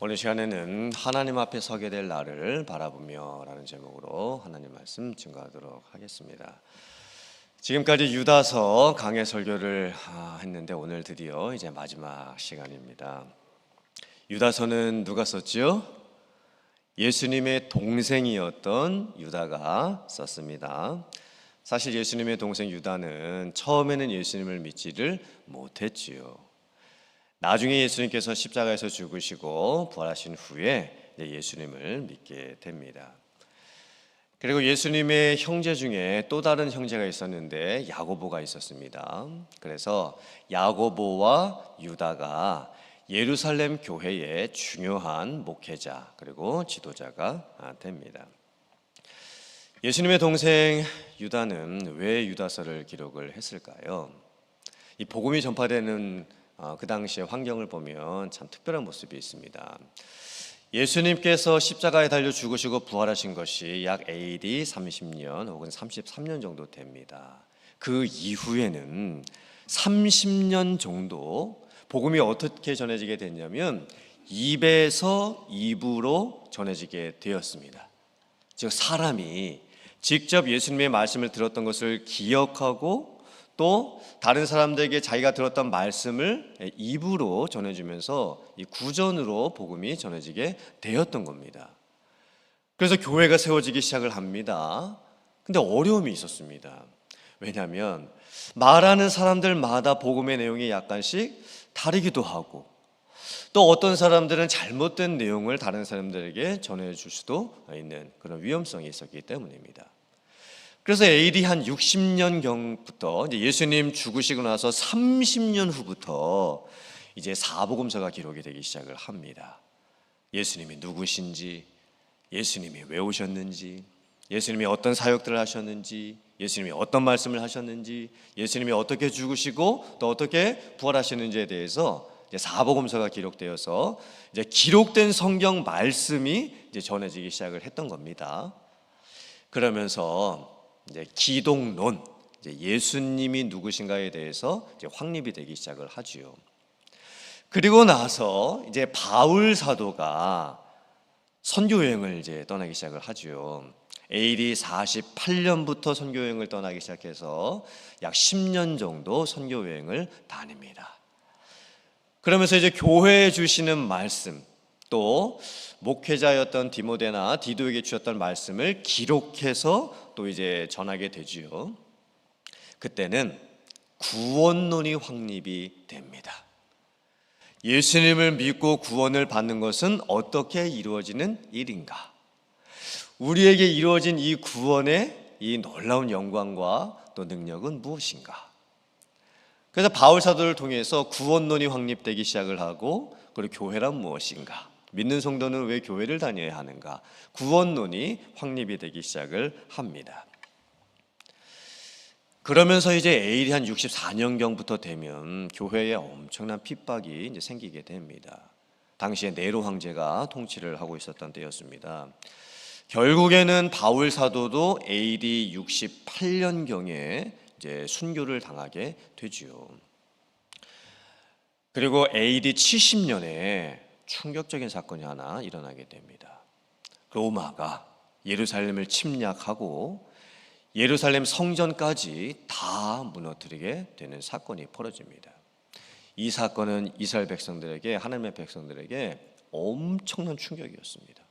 오늘 시간에는 하나님 앞에 서게 될 나를 바라보며 라는 제목으로 하나님 말씀 증거하도록 하겠습니다. 지금까지 유다서 강해 설교를 했는데 오늘 드디어 이제 마지막 시간입니다. 유다서는 누가 썼지요? 예수님의 동생이었던 유다가 썼습니다. 사실 예수님의 동생 유다는 처음에는 예수님을 믿지를 못했지요. 나중에 예수님께서 십자가에서 죽으시고 부활하신 후에 예수님을 믿게 됩니다. 그리고 예수님의 형제 중에 또 다른 형제가 있었는데 야고보가 있었습니다. 그래서 야고보와 유다가 예루살렘 교회의 중요한 목회자 그리고 지도자가 됩니다. 예수님의 동생 유다는 왜 유다서를 기록을 했을까요? 이 복음이 전파되는 그 당시의 환경을 보면 참 특별한 모습이 있습니다. 예수님께서 십자가에 달려 죽으시고 부활하신 것이 약 AD 30년 혹은 33년 정도 됩니다. 그 이후에는 30년 정도 복음이 어떻게 전해지게 됐냐면 입에서 입으로 전해지게 되었습니다. 즉 사람이 직접 예수님의 말씀을 들었던 것을 기억하고 또 다른 사람들에게 자기가 들었던 말씀을 입으로 전해주면서 이 구전으로 복음이 전해지게 되었던 겁니다. 그래서 교회가 세워지기 시작을 합니다. 근데 어려움이 있었습니다. 왜냐하면 말하는 사람들마다 복음의 내용이 약간씩 다르기도 하고 또 어떤 사람들은 잘못된 내용을 다른 사람들에게 전해줄 수도 있는 그런 위험성이 있었기 때문입니다. 그래서 AD 한 60년경부터 예수님 죽으시고 나서 30년 후부터 이제 사복음서가 기록이 되기 시작을 합니다. 예수님이 누구신지, 예수님이 왜 오셨는지, 예수님이 어떤 사역들을 하셨는지, 예수님이 어떤 말씀을 하셨는지, 예수님이 어떻게 죽으시고 또 어떻게 부활하셨는지에 대해서 이제 사복음서가 기록되어서 이제 기록된 성경 말씀이 이제 전해지기 시작을 했던 겁니다. 그러면서 이제 기독론, 이제 예수님이 누구신가에 대해서 이제 확립이 되기 시작을 하지요. 그리고 나서 이제 바울 사도가 선교 여행을 이제 떠나기 시작을 하지요. AD 48년부터 선교 여행을 떠나기 시작해서 약 10년 정도 선교 여행을 다닙니다. 그러면서 이제 교회에 주시는 말씀, 또 목회자였던 디모데나 디도에게 주셨던 말씀을 기록해서 또 이제 전하게 되지요. 그때는 구원론이 확립이 됩니다. 예수님을 믿고 구원을 받는 것은 어떻게 이루어지는 일인가? 우리에게 이루어진 이 구원의 이 놀라운 영광과 또 능력은 무엇인가? 그래서 바울 사도를 통해서 구원론이 확립되기 시작을 하고 그리고 교회란 무엇인가? 믿는 성도는 왜 교회를 다녀야 하는가? 구원론이 확립이 되기 시작을 합니다. 그러면서 이제 AD 한 64년경부터 되면 교회에 엄청난 핍박이 이제 생기게 됩니다. 당시에 네로 황제가 통치를 하고 있었던 때였습니다. 결국에는 바울 사도도 AD 68년경에 이제 순교를 당하게 되지요. 그리고 AD 70년에 충격적인 사건이 하나 일어나게 됩니다. 로마가 예루살렘을 침략하고 예루살렘 성전까지 다 무너뜨리게 되는 사건이 벌어집니다. 이 사건은 이스라엘 백성들에게, 하나님의 백성들에게 엄청난 충격이었습니다.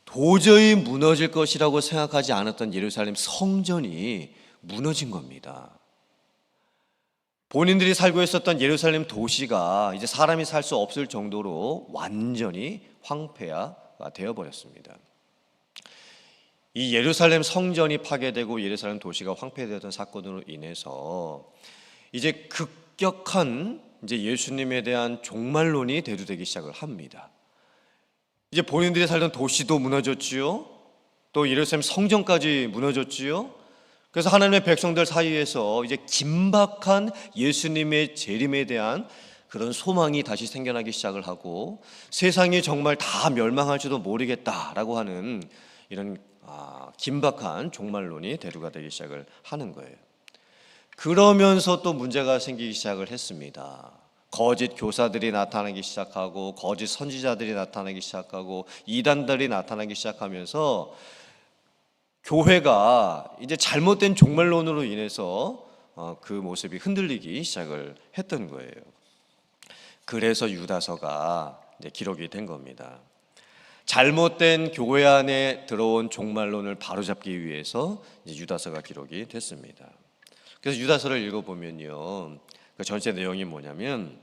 도저히 무너질 것이라고 생각하지 않았던 예루살렘 성전이 무너진 겁니다. 본인들이 살고 있었던 예루살렘 도시가 이제 사람이 살 수 없을 정도로 완전히 황폐화가 되어버렸습니다. 이 예루살렘 성전이 파괴되고 예루살렘 도시가 황폐되었던 사건으로 인해서 이제 급격한 이제 예수님에 대한 종말론이 대두되기 시작을 합니다. 이제 본인들이 살던 도시도 무너졌지요. 또 예루살렘 성전까지 무너졌지요. 그래서 하나님의 백성들 사이에서 이제 긴박한 예수님의 재림에 대한 그런 소망이 다시 생겨나기 시작을 하고 세상이 정말 다 멸망할지도 모르겠다라고 하는 이런 긴박한 종말론이 대두가 되기 시작을 하는 거예요. 그러면서 또 문제가 생기기 시작을 했습니다. 거짓 교사들이 나타나기 시작하고 거짓 선지자들이 나타나기 시작하고 이단들이 나타나기 시작하면서 교회가 이제 잘못된 종말론으로 인해서 그 모습이 흔들리기 시작을 했던 거예요. 그래서 유다서가 이제 기록이 된 겁니다. 잘못된 교회 안에 들어온 종말론을 바로잡기 위해서 이제 유다서가 기록이 됐습니다. 그래서 유다서를 읽어보면요, 그 전체 내용이 뭐냐면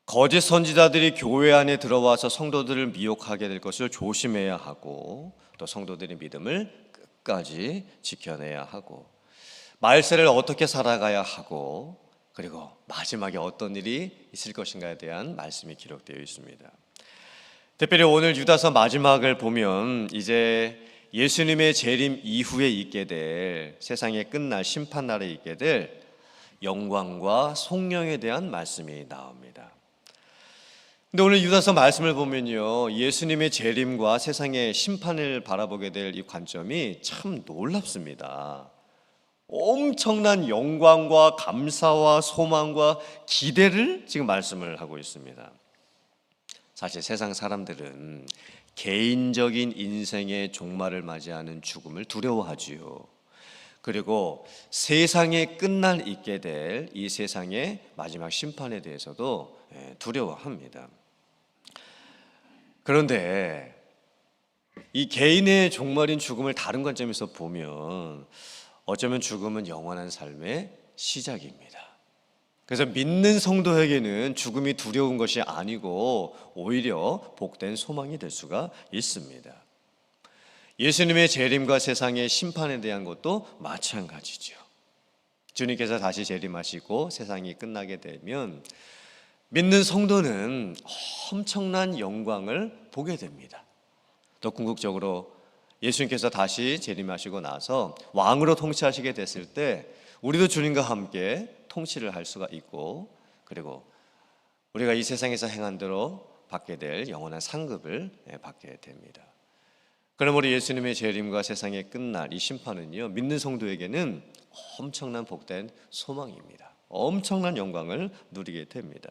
거짓 선지자들이 교회 안에 들어와서 성도들을 미혹하게 될 것을 조심해야 하고, 또 성도들의 믿음을 끝까지 지켜내야 하고, 말세를 어떻게 살아가야 하고, 그리고 마지막에 어떤 일이 있을 것인가에 대한 말씀이 기록되어 있습니다. 특별히 오늘 유다서 마지막을 보면 이제 예수님의 재림 이후에 있게 될, 세상의 끝날 심판날에 있게 될 영광과 속령에 대한 말씀이 나옵니다. 근데 오늘 유다서 말씀을 보면요, 예수님의 재림과 세상의 심판을 바라보게 될 이 관점이 참 놀랍습니다. 엄청난 영광과 감사와 소망과 기대를 지금 말씀을 하고 있습니다. 사실 세상 사람들은 개인적인 인생의 종말을 맞이하는 죽음을 두려워하지요. 그리고 세상에 끝날 있게 될 이 세상의 마지막 심판에 대해서도 두려워합니다. 그런데 이 개인의 종말인 죽음을 다른 관점에서 보면 어쩌면 죽음은 영원한 삶의 시작입니다. 그래서 믿는 성도에게는 죽음이 두려운 것이 아니고 오히려 복된 소망이 될 수가 있습니다. 예수님의 재림과 세상의 심판에 대한 것도 마찬가지죠. 주님께서 다시 재림하시고 세상이 끝나게 되면 믿는 성도는 엄청난 영광을 보게 됩니다. 더 궁극적으로 예수님께서 다시 재림하시고 나서 왕으로 통치하시게 됐을 때 우리도 주님과 함께 통치를 할 수가 있고, 그리고 우리가 이 세상에서 행한 대로 받게 될 영원한 상급을 받게 됩니다. 그럼 우리 예수님의 재림과 세상의 끝날 이 심판은요, 믿는 성도에게는 엄청난 복된 소망입니다. 엄청난 영광을 누리게 됩니다.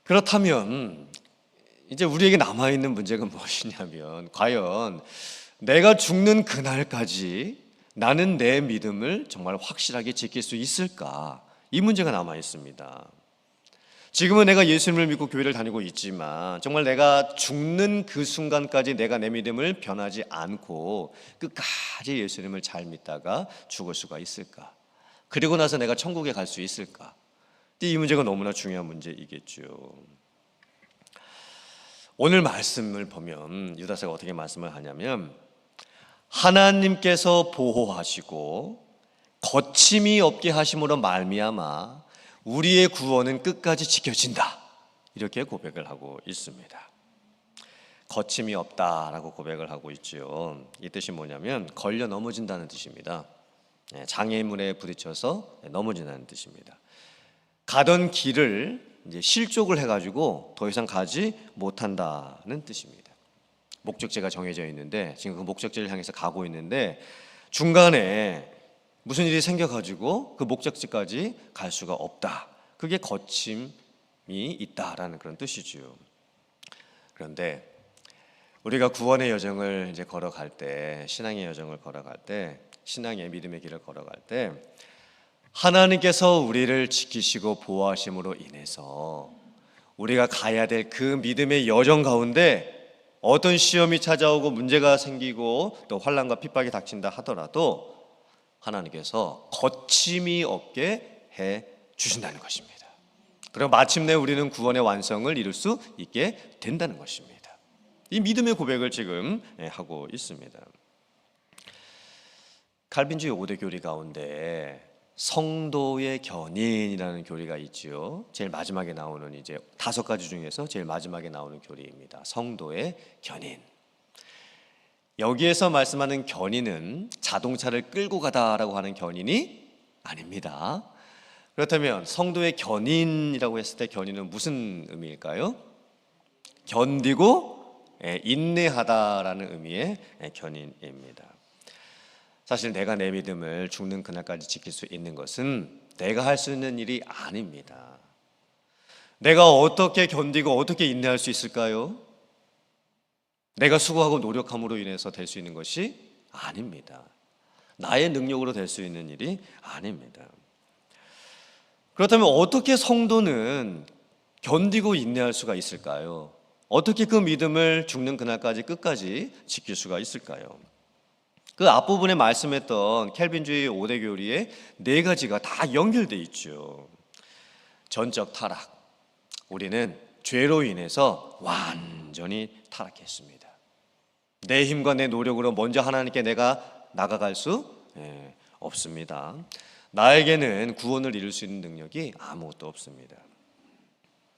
그렇다면 이제 우리에게 남아있는 문제가 무엇이냐면, 과연 내가 죽는 그날까지 나는 내 믿음을 정말 확실하게 지킬 수 있을까? 이 문제가 남아 있습니다. 지금은 내가 예수님을 믿고 교회를 다니고 있지만 정말 내가 죽는 그 순간까지 내가 내 믿음을 변하지 않고 끝까지 예수님을 잘 믿다가 죽을 수가 있을까? 그리고 나서 내가 천국에 갈 수 있을까? 이 문제가 너무나 중요한 문제이겠죠. 오늘 말씀을 보면 유다서가 어떻게 말씀을 하냐면, 하나님께서 보호하시고 거침이 없게 하심으로 말미암아 우리의 구원은 끝까지 지켜진다, 이렇게 고백을 하고 있습니다. 거침이 없다라고 고백을 하고 있죠. 이 뜻이 뭐냐면 걸려 넘어진다는 뜻입니다. 장애물에 부딪혀서 넘어진다는 뜻입니다. 가던 길을 이제 실족을 해가지고 더 이상 가지 못한다는 뜻입니다. 목적지가 정해져 있는데 지금 그 목적지를 향해서 가고 있는데 중간에 무슨 일이 생겨가지고 그 목적지까지 갈 수가 없다. 그게 거침이 있다라는 그런 뜻이죠. 그런데 우리가 구원의 여정을 이제 걸어갈 때, 신앙의 여정을 걸어갈 때, 신앙의 믿음의 길을 걸어갈 때 하나님께서 우리를 지키시고 보호하심으로 인해서 우리가 가야 될 그 믿음의 여정 가운데 어떤 시험이 찾아오고 문제가 생기고 또 환난과 핍박이 닥친다 하더라도 하나님께서 거침이 없게 해 주신다는 것입니다. 그리고 마침내 우리는 구원의 완성을 이룰 수 있게 된다는 것입니다. 이 믿음의 고백을 지금 하고 있습니다. 칼빈주의 5대 교리 가운데 성도의 견인이라는 교리가 있지요. 제일 마지막에 나오는 이제 5가지 중에서 제일 마지막에 나오는 교리입니다. 성도의 견인. 여기에서 말씀하는 견인은 자동차를 끌고 가다라고 하는 견인이 아닙니다. 그렇다면 성도의 견인이라고 했을 때 견인은 무슨 의미일까요? 견디고 인내하다라는 의미의 견인입니다. 사실 내가 내 믿음을 죽는 그날까지 지킬 수 있는 것은 내가 할 수 있는 일이 아닙니다. 내가 어떻게 견디고 어떻게 인내할 수 있을까요? 내가 수고하고 노력함으로 인해서 될 수 있는 것이 아닙니다. 나의 능력으로 될 수 있는 일이 아닙니다. 그렇다면 어떻게 성도는 견디고 인내할 수가 있을까요? 어떻게 그 믿음을 죽는 그날까지 끝까지 지킬 수가 있을까요? 그 앞부분에 말씀했던 켈빈주의 5대 교리의 4가지가 다 연결되어 있죠. 전적 타락. 우리는 죄로 인해서 완전히 타락했습니다. 내 힘과 내 노력으로 먼저 하나님께 내가 나아갈 수 없습니다. 나에게는 구원을 이룰 수 있는 능력이 아무것도 없습니다.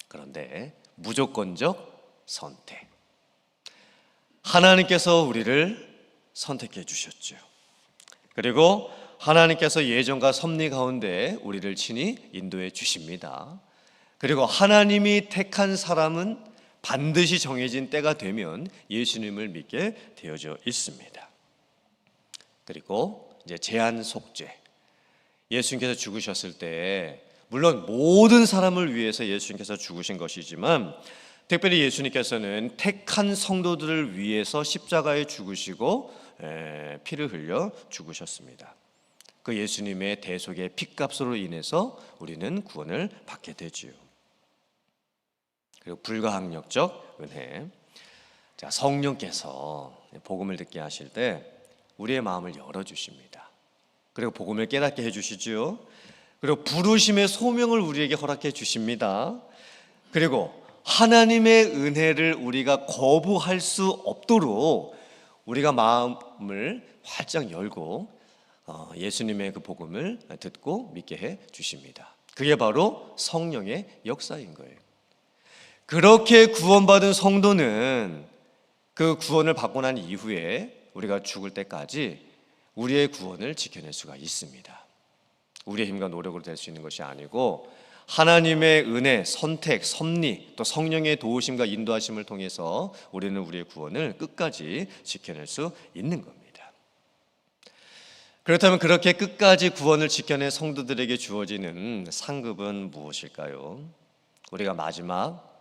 그런데 무조건적 선택. 하나님께서 우리를 선택해 주셨죠. 그리고 하나님께서 예정과 섭리 가운데 우리를 친히 인도해 주십니다. 그리고 하나님이 택한 사람은 반드시 정해진 때가 되면 예수님을 믿게 되어져 있습니다. 그리고 이제 제한 속죄. 예수님께서 죽으셨을 때 물론 모든 사람을 위해서 예수님께서 죽으신 것이지만 특별히 예수님께서는 택한 성도들을 위해서 십자가에 죽으시고 피를 흘려 죽으셨습니다. 그 예수님의 대속의 피값으로 인해서 우리는 구원을 받게 되지요. 그리고 불가항력적 은혜. 자, 성령께서 복음을 듣게 하실 때 우리의 마음을 열어주십니다. 그리고 복음을 깨닫게 해주시죠. 그리고 부르심의 소명을 우리에게 허락해 주십니다. 그리고 하나님의 은혜를 우리가 거부할 수 없도록 우리가 마음을 활짝 열고 예수님의 그 복음을 듣고 믿게 해 주십니다. 그게 바로 성령의 역사인 거예요. 그렇게 구원받은 성도는 그 구원을 받고 난 이후에 우리가 죽을 때까지 우리의 구원을 지켜낼 수가 있습니다. 우리의 힘과 노력으로 될 수 있는 것이 아니고 하나님의 은혜, 선택, 섭리, 또 성령의 도우심과 인도하심을 통해서 우리는 우리의 구원을 끝까지 지켜낼 수 있는 겁니다. 그렇다면 그렇게 끝까지 구원을 지켜낸 성도들에게 주어지는 상급은 무엇일까요? 우리가 마지막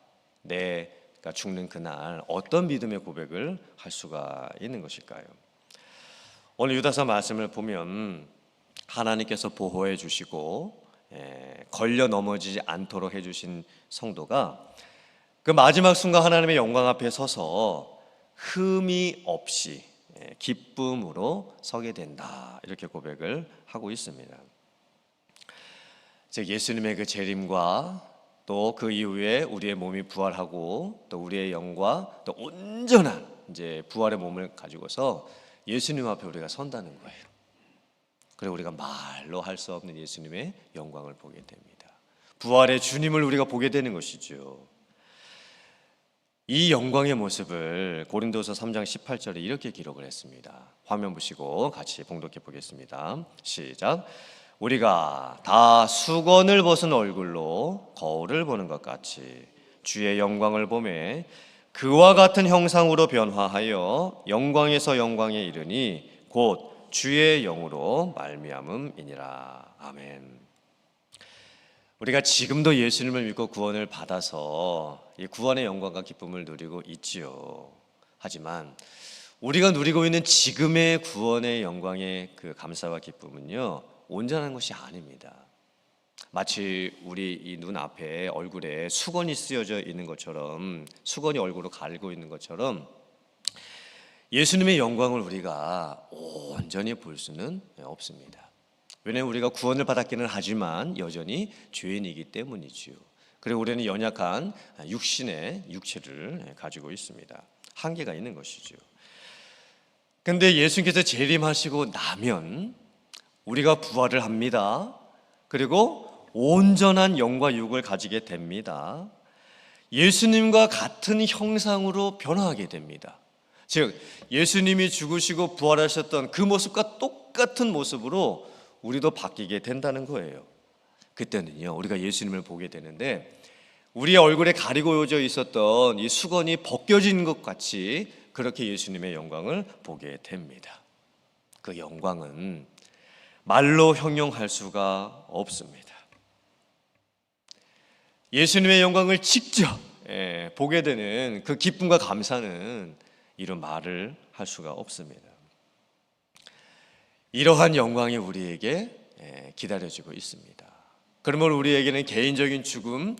내가 죽는 그날 어떤 믿음의 고백을 할 수가 있는 것일까요? 오늘 유다서 말씀을 보면 하나님께서 보호해 주시고 걸려 넘어지지 않도록 해주신 성도가 그 마지막 순간 하나님의 영광 앞에 서서 흠이 없이 기쁨으로 서게 된다, 이렇게 고백을 하고 있습니다. 즉 예수님의 그 재림과 또 그 이후에 우리의 몸이 부활하고 또 우리의 영과 또 온전한 이제 부활의 몸을 가지고서 예수님 앞에 우리가 선다는 거예요. 그리고 우리가 말로 할 수 없는 예수님의 영광을 보게 됩니다. 부활의 주님을 우리가 보게 되는 것이죠. 이 영광의 모습을 고린도서 3장 18절에 이렇게 기록을 했습니다. 화면 보시고 같이 봉독해 보겠습니다. 시작. 우리가 다 수건을 벗은 얼굴로 거울을 보는 것 같이 주의 영광을 보매 그와 같은 형상으로 변화하여 영광에서 영광에 이르니 곧 주의 영으로 말미암음이니라. 아멘. 우리가 지금도 예수님을 믿고 구원을 받아서 이 구원의 영광과 기쁨을 누리고 있지요. 하지만 우리가 누리고 있는 지금의 구원의 영광의 그 감사와 기쁨은요, 온전한 것이 아닙니다. 마치 우리 이 눈앞에 얼굴에 수건이 쓰여져 있는 것처럼, 수건이 얼굴을 가리고 있는 것처럼 예수님의 영광을 우리가 온전히 볼 수는 없습니다. 왜냐하면 우리가 구원을 받았기는 하지만 여전히 죄인이기 때문이지요. 그리고 우리는 연약한 육신의 육체를 가지고 있습니다. 한계가 있는 것이죠. 그런데 예수님께서 재림하시고 나면 우리가 부활을 합니다. 그리고 온전한 영과 육을 가지게 됩니다. 예수님과 같은 형상으로 변화하게 됩니다. 즉 예수님이 죽으시고 부활하셨던 그 모습과 똑같은 모습으로 우리도 바뀌게 된다는 거예요. 그때는요, 우리가 예수님을 보게 되는데 우리의 얼굴에 가리고져 있었던 이 수건이 벗겨진 것 같이 그렇게 예수님의 영광을 보게 됩니다. 그 영광은 말로 형용할 수가 없습니다. 예수님의 영광을 직접 보게 되는 그 기쁨과 감사는 이루 말을 할 수가 없습니다. 이러한 영광이 우리에게 기다려지고 있습니다. 그러면 우리에게는 개인적인 죽음,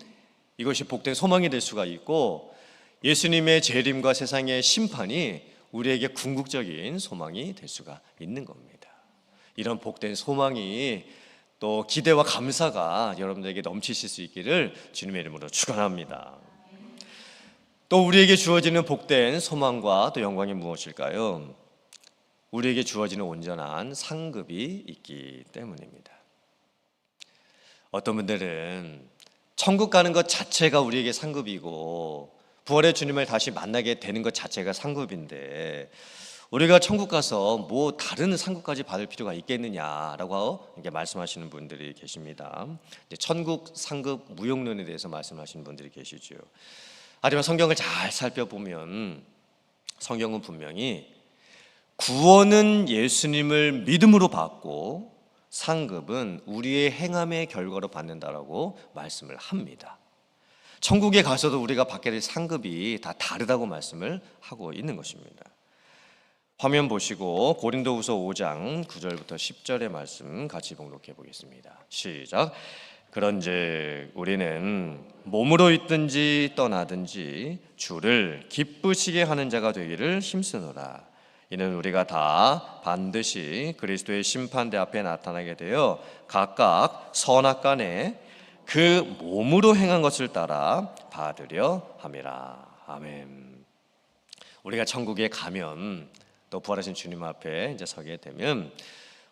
이것이 복된 소망이 될 수가 있고, 예수님의 재림과 세상의 심판이 우리에게 궁극적인 소망이 될 수가 있는 겁니다. 이런 복된 소망이 또 기대와 감사가 여러분들에게 넘치실 수 있기를 주님의 이름으로 축원합니다. 또 우리에게 주어지는 복된 소망과 또 영광이 무엇일까요? 우리에게 주어지는 온전한 상급이 있기 때문입니다. 어떤 분들은 천국 가는 것 자체가 우리에게 상급이고 부활의 주님을 다시 만나게 되는 것 자체가 상급인데, 우리가 천국 가서 뭐 다른 상급까지 받을 필요가 있겠느냐라고 이렇게 말씀하시는 분들이 계십니다. 천국 상급 무용론에 대해서 말씀하시는 분들이 계시죠. 하지만 성경을 잘 살펴보면 성경은 분명히 구원은 예수님을 믿음으로 받고 상급은 우리의 행함의 결과로 받는다라고 말씀을 합니다. 천국에 가서도 우리가 받게 될 상급이 다 다르다고 말씀을 하고 있는 것입니다. 화면 보시고 고린도후서 5장 9절부터 10절의 말씀 같이 봉독해 보겠습니다. 시작. 그런즉 우리는 몸으로 있든지 떠나든지 주를 기쁘시게 하는 자가 되기를 힘쓰노라. 이는 우리가 다 반드시 그리스도의 심판대 앞에 나타나게 되어 각각 선악간에 그 몸으로 행한 것을 따라 받으려 함이라. 아멘. 우리가 천국에 가면, 또 부활하신 주님 앞에 이제 서게 되면,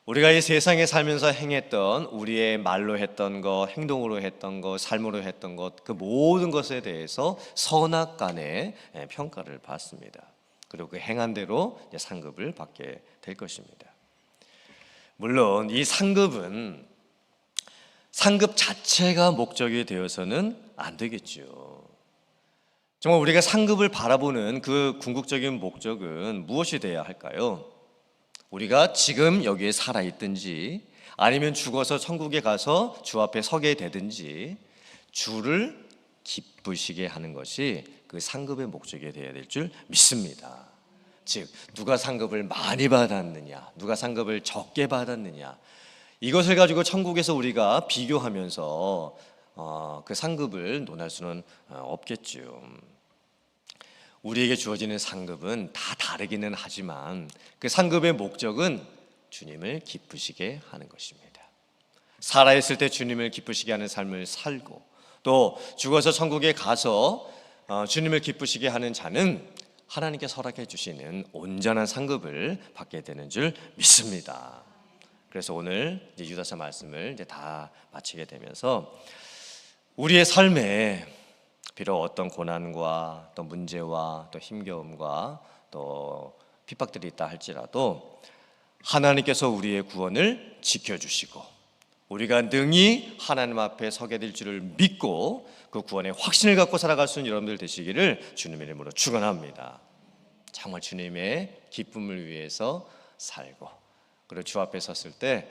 우리가 이 세상에 살면서 행했던, 우리의 말로 했던 것, 행동으로 했던 것, 삶으로 했던 것, 그 모든 것에 대해서 선악간의 평가를 받습니다. 그리고 그 행한 대로 상급을 받게 될 것입니다. 물론 이 상급은 상급 자체가 목적이 되어서는 안 되겠죠. 정말 우리가 상급을 바라보는 그 궁극적인 목적은 무엇이 돼야 할까요? 우리가 지금 여기에 살아있든지 아니면 죽어서 천국에 가서 주 앞에 서게 되든지 주를 기쁘시게 하는 것이 그 상급의 목적이 되어야 될 줄 믿습니다. 즉 누가 상급을 많이 받았느냐, 누가 상급을 적게 받았느냐, 이것을 가지고 천국에서 우리가 비교하면서 그 상급을 논할 수는 없겠죠. 우리에게 주어지는 상급은 다 다르기는 하지만 그 상급의 목적은 주님을 기쁘시게 하는 것입니다. 살아있을 때 주님을 기쁘시게 하는 삶을 살고, 또 죽어서 천국에 가서 주님을 기쁘시게 하는 자는 하나님께 허락해 주시는 온전한 상급을 받게 되는 줄 믿습니다. 그래서 오늘 이제 유다서 말씀을 이제 다 마치게 되면서, 우리의 삶에 비록 어떤 고난과 또 문제와 또 힘겨움과 또 핍박들이 있다 할지라도 하나님께서 우리의 구원을 지켜주시고 우리가 능히 하나님 앞에 서게 될 줄을 믿고 그 구원의 확신을 갖고 살아갈 수 있는 여러분들 되시기를 주님의 이름으로 축원합니다. 정말 주님의 기쁨을 위해서 살고, 그리고 주 앞에 섰을 때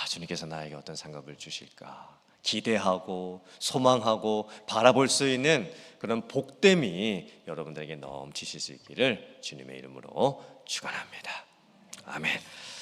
주님께서 나에게 어떤 상급을 주실까 기대하고 소망하고 바라볼 수 있는 그런 복됨이 여러분들에게 넘치실 수 있기를 주님의 이름으로 축원합니다. 아멘.